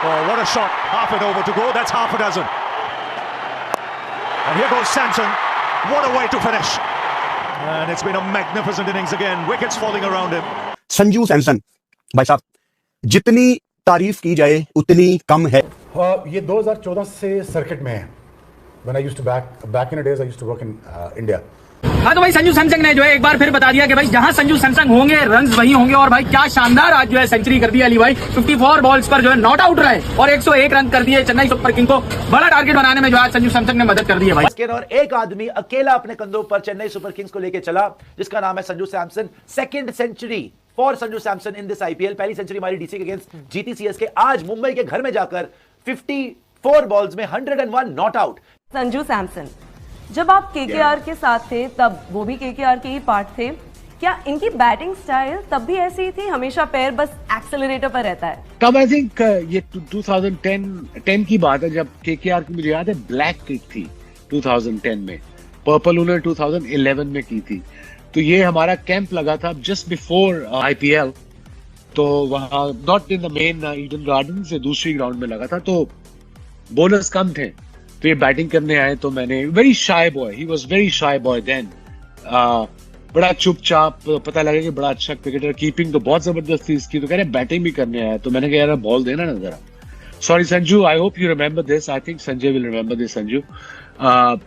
Oh, what a shot. Half it over to go. That's half a dozen. And here goes Samson. What a way to finish. And it's been a magnificent innings again. Wickets falling around him. Sanju Samson भाई साहब, जितनी तारीफ की जाए उतनी कम है। ये 2014 से सर्किट में है। When I used to back in the days I used to work in India. हाँ तो भाई संजू सैमसन ने जो है एक बार फिर बता दिया कि भाई जहां संजू सैमसन होंगे रन्स वही होंगे। और भाई क्या शानदार आज जो है सेंचुरी कर दी अली भाई। 54 बॉल्स पर जो है नॉट आउट रहे और 101 रन कर दिए। चेन्नई सुपर किंग को बड़ा टारगेट बनाने में जो आज संजू सैमसन ने मदद कर दी है भाई। और एक आदमी अकेला अपने कंधों पर चेन्नई सुपर किंग्स को लेकर चला जिसका नाम है Sanju Samson. Second century for Sanju Samson in this IPL. पहली सेंचुरी हमारी डीसी के अगेंस्ट जीती सीएसके। आज मुंबई के घर में जाकर 54 बॉल्स में 101 नॉट आउट। संजू सैमसन जब आप केकेआर के साथ थे तब वो भी केकेआर के ही पार्ट थे, क्या इनकी बैटिंग स्टाइल तब भी ऐसी ही थी, हमेशा पैर बस एक्सेलरेटर पर रहता है? तब आई थिंक ये 2010 की बात है जब केकेआर की मुझे याद है ब्लैक किक थी 2010 में, पर्पल उन्होंने 2011 में की थी। तो ये हमारा कैंप लगा था जस्ट बिफोर आईपीएल। तो वहाँ not in the main Eden garden से दूसरी ग्राउंड में लगा था, तो बोनस कम थे। तो ये बैटिंग करने आए तो मैंने very shy boy, he was very shy boy then, बड़ा चुपचाप, पता लगा कि बड़ा अच्छा क्रिकेटर, कीपिंग तो बहुत जबरदस्त थी इसकी। तो कह रहे बैटिंग भी करने आया, तो मैंने कहा यार बॉल देना ना जरा। Sorry Sanju, I hope you remember this, I think Sanjay will remember this Sanju.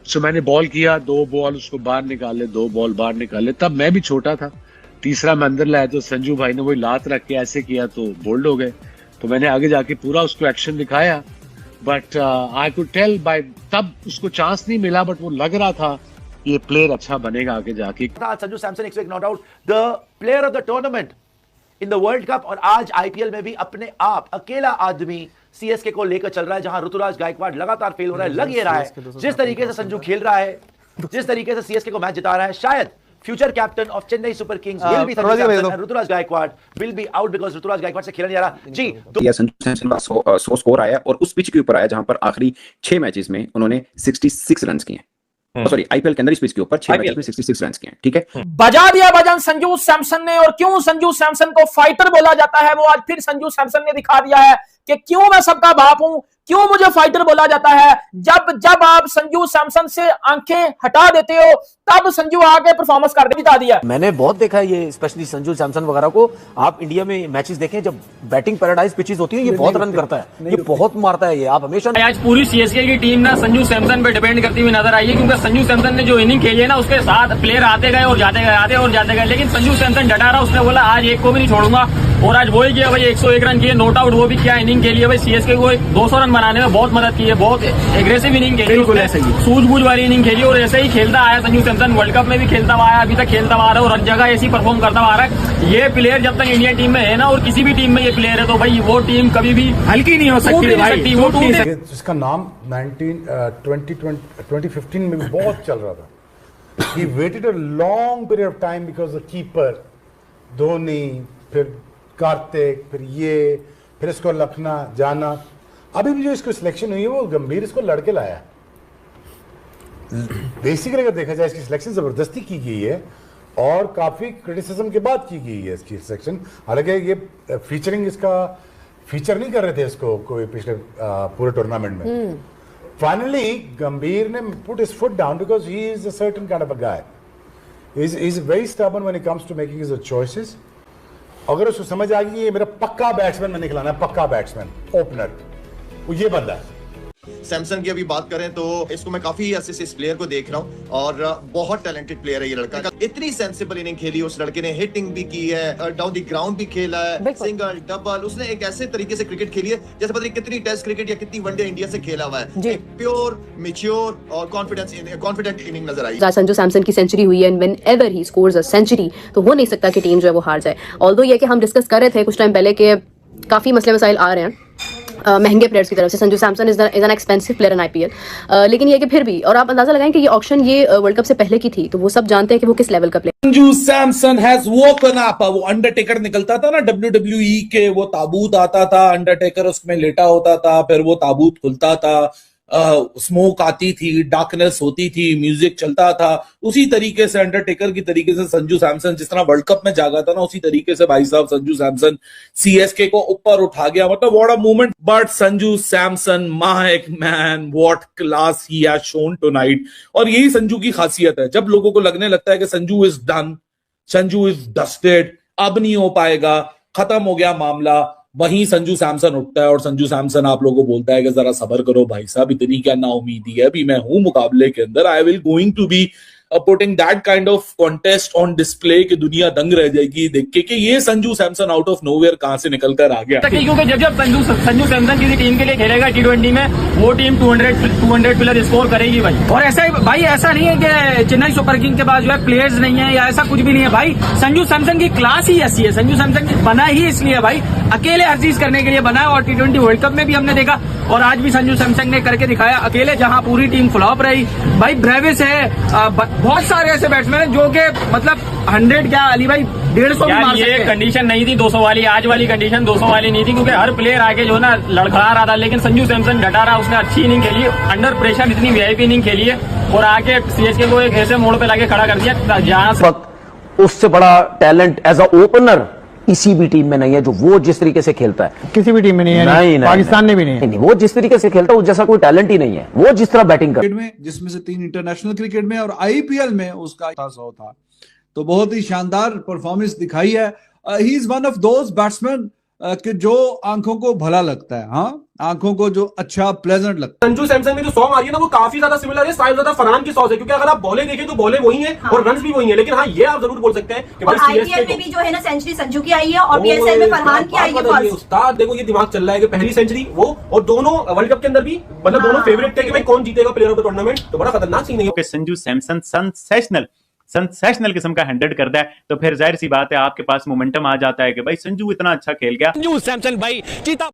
So मैंने बॉल किया, 2 बॉल उसको बाहर निकाले, 2 बॉल बाहर निकाले। तब मैं भी छोटा था, तीसरा मैं अंदर लाया तो संजू भाई ने वही लात रख के ऐसे किया तो बोल्ड हो गए। तो मैंने आगे जाके पूरा उसको एक्शन दिखाया, but I could tell by तब उसको चांस नहीं मिला, बट वो लग रहा था ये प्लेयर अच्छा बनेगा आगे जाके। Sanju Samson 101 not out, the player of the tournament in the world cup. और आज आईपीएल में भी अपने आप अकेला आदमी सीएसके को लेकर चल रहा है, जहां ऋतुराज गायकवाड़ लगातार फेल हो रहा है। लग ये रहा है जिस तरीके से संजू खेल रहा है, जिस तरीके से सीएसके को मैच जिता रहा है, शायद future captain of Chennai Super Kings will be Sanju Samson and Ruturaj Gaikwad will be out because Ruturaj Gaikwad से खेला नहीं जा रहा। जी तो संजू सैमसन का 100 स्कोर आया और उस पिच के ऊपर आया जहां पर आखिरी 6 मैचेस में उन्होंने 66 रन किए हैं। सॉरी, आईपीएल के अंदर इस पिच के ऊपर 6 मैचेस में 66 रन किए हैं। ठीक है, बजा दिया भजन संजू सैमसन ने। और क्यों संजू सैमसन को फाइटर बोला जाता है, वो आज फिर संजू सैमसन ने दिखा दिया है कि क्यों मैं सबका बाप हूं, क्यों मुझे फाइटर बोला जाता है। जब आप संजू सैमसन से आंखें हटा देते हो तब संजू आके परफॉर्मेंस कर दिखा दिया। मैंने बहुत देखा है ये, स्पेशली संजू सैमसन वगैरह को। आप इंडिया में मैचेस देखें जब बैटिंग पैराडाइज पिचेस होती है, ये बहुत रन करता है, ये बहुत मारता है, ये आप हमेशा। आज पूरी सीएसके की टीम ना संजू सैमसन पे डिपेंड करती हुई नजर आई है, क्योंकि संजू सैमसन ने जो इनिंग खेली है ना उसके साथ प्लेयर आते गए और जाते गए, आते और जाते गए, लेकिन संजू सैमसन डटा रहा। उसने बोला आज एक को भी नहीं छोड़ूंगा और आज वही किया भाई। 101 रन किए, नॉट आउट, वो भी क्या इनिंग खेली है भाई। सीएसके को 200 रन बनाने में बहुत मदद की है, बहुत एग्रेसिव इनिंग खेली, सूझबूझ वाली इनिंग खेली और ऐसे ही खेलता आया संजू सैमसन। वर्ल्ड कप में भी खेलता हुआ आया, अभी तक खेलता हुआ आ रहा है और हर जगह ऐसी परफॉर्म करता हुआ आ रहा है। ये प्लेयर जब तक इंडियन टीम में है ना, और किसी भी टीम में ये प्लेयर है, तो भाई वो टीम कभी भी हल्की नहीं हो सकती भाई। वो जिसका नाम 2015 में भी बहुत चल रहा था। He waited a long period of time because the keeper Dhoni, फिर कार्तिक, फिर इसको लखना जाना। अभी भी जो इसको सिलेक्शन हुई है वो गंभीर इसको लड़के लाया। बेसिकली अगर देखा जाए इसकी सिलेक्शन जबरदस्ती की गई है और काफी क्रिटिसिज्म के बाद की गई है इसकी सिलेक्शन। हालांकि ये फीचरिंग, इसका फीचर नहीं कर रहे थे इसको कोई पिछले पूरे टूर्नामेंट में। फाइनली गंभीर ने put his foot down because he is a certain kind of a guy. He is very stubborn when it comes to making his choices. अगर उसको समझ आ गई ये मेरा पक्का बैट्समैन मैंने खिलाना है, पक्का बैट्समैन ओपनर, वो ये बंदा है। सैमसन की अभी बात करें तो इसको मैं काफी अच्छे से इस प्लेयर को देख रहा हूं और बहुत टैलेंटेड प्लेयर है ये लड़का। इतनी सेंसिबल इनिंग खेली उस लड़के ने, हिटिंग भी की है, डाउन द ग्राउंड भी खेला है, सिंगल डबल। उसने एक ऐसे तरीके से क्रिकेट खेली है जैसे पता नहीं कितनी टेस्ट क्रिकेट या कितनी वनडे इंडिया से खेला हुआ है। एक प्योर, मैच्योर और कॉन्फिडेंट इनिंग नजर आई। संजू सैमसन की सेंचुरी हुई है, and whenever he scores a century तो हो नहीं सकता कि टीम जो है वो हार जाए। ऑल्दो ये कि हम डिस्कस कर रहे थे कुछ टाइम पहले कि काफी मसले मसाइल आ रहे हैं महंगे प्लेयर्स की तरफ से। Sanju Samson is an expensive player in IPL, लेकिन ये कि फिर भी, और आप अंदाजा लगाएं कि ये ऑक्शन ये वर्ल्ड कप से पहले की थी, तो वो सब जानते हैं कि वो किस लेवल का player. Sanju Samson has woken up. वो अंडरटेकर निकलता था ना WWE के, वो ताबूत आता था, अंडरटेकर उसमें लेटा होता था, फिर वो ताबूत खुलता था, स्मोक आती थी, डार्कनेस होती थी, म्यूजिक चलता था, उसी तरीके से अंडरटेकर की तरीके से संजू सैमसन जिस तरह वर्ल्ड कप में जागा था ना, उसी तरीके से भाई साहब संजू सैमसन सीएसके को ऊपर उठा गया। मतलब what a movement. But Sanju Samson my man, what class he has shown tonight. और यही संजू की खासियत है, जब लोगों को लगने लगता है कि Sanju is done, Sanju is dusted, अब नहीं हो पाएगा, खत्म हो गया मामला, वहीं संजू सैमसन उठता है और संजू सैमसन आप लोगों को बोलता है कि जरा सब्र करो भाई साहब, इतनी क्या नाउमीदी है, अभी मैं हूं मुकाबले के अंदर, I will going to be putting that kind of contest on display कि दुनिया दंग रह जाएगी देख के कि ये Sanju Samson out of nowhere कहां से निकल कर आ गया। क्योंकि जब संजू सैमसन किसी टीम के लिए खेलेगा T20 में, वो टीम 200 प्लस स्कोर करेगी भाई। और ऐसा ही भाई, ऐसा नहीं है कि चेन्नई सुपर किंग के पास जो है प्लेयर्स नहीं है या ऐसा कुछ भी नहीं है भाई, संजू सैमसन की क्लास ही ऐसी है। संजू सैमसन बना ही इसलिए भाई, अकेले हर चीज करने के लिए बना है। और T20 वर्ल्ड कप में भी हमने देखा और आज भी संजू सैमसन ने करके दिखाया अकेले, जहां पूरी टीम फ्लॉप रही। भाई ब्रेविस है, बहुत सारे ऐसे बैट्समैन जो कि मतलब 100 क्या अली भाई 150 भी मार सकते हैं। कंडीशन नहीं थी 200 वाली, आज वाली कंडीशन 200 वाली नहीं थी, क्योंकि हर प्लेयर आके जो है ना लड़खड़ा रहा था, लेकिन संजू सैमसन डटा रहा, उसने अच्छी इनिंग खेली, अंडर प्रेशर इतनी वीआईपी इनिंग खेली है और आके सीएसके को एक ऐसे मोड़ पे लाके खड़ा कर दिया जहां उससे बड़ा टैलेंट एज अ ओपनर किसी भी टीम में नहीं है जो वो जिस तरीके से खेलता है। किसी भी टीम में नहीं है, नहीं, पाकिस्तान में भी नहीं है। वो जिस तरीके से खेलता है उस जैसा कोई टैलेंट ही नहीं है, वो जिस तरह बैटिंग कर में, जिसमें से 3 इंटरनेशनल क्रिकेट में और आईपीएल में उसका 100 था, तो बहुत ही शानदार परफॉर्मेंस दिखाई है। He is one of those batsman कि जो आंखों को भला लगता है, हाँ आंखों को जो अच्छा प्लेजेंट लगता है। संजू सैमसन में जो सॉन्ग आ रही है ना, वो काफी ज्यादा सिमिलर है शायद ज्यादा फरहान की सॉन्ग है, क्योंकि अगर आप बॉलें देखें तो बॉलें वही हैं और रन्स भी वही हैं, लेकिन हाँ ये आप जरूर बोल सकते हैं कि भाई आईपीएल में भी जो है ना सेंचुरी संजू की आई है और पीएसएल में फरहान की आई है। उस्ताद देखो ये दिमाग चल रहा है कि पहली सेंचुरी वो, और दोनों वर्ल्ड कप के अंदर भी मतलब दोनों फेवरेट थे कि भाई कौन जीतेगा प्लेयर ऑफ द टूर्नामेंट, तो बड़ा खतरनाक सीन है। संजू सैमसन सेंसेशनल किस्म का 100 करता है, तो फिर जाहिर सी बात है आपके पास मोमेंटम आ जाता है कि भाई संजू इतना अच्छा खेल गया। संजू सैमसन भाई चीता